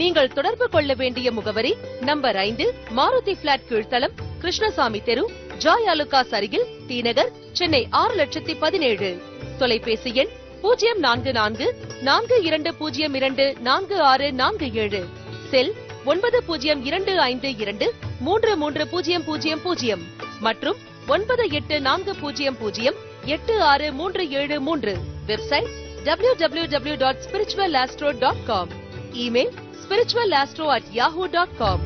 நீங்கள் தொடர்பு கொள்ள வேண்டிய முகவரி நம்பர் 5, மாருதி பிளாட் கீழ்த்தளம், கிருஷ்ணசாமி தெரு, ஜாய் அலுகாஸ் அருகில், டி நகர், சென்னை 6,17,000. தொலைபேசி எண் 044-4202-4647, செல் 9025233000 மற்றும் 9840086373. Website www.spiritualastro.com. Email spiritualastro@yahoo.com.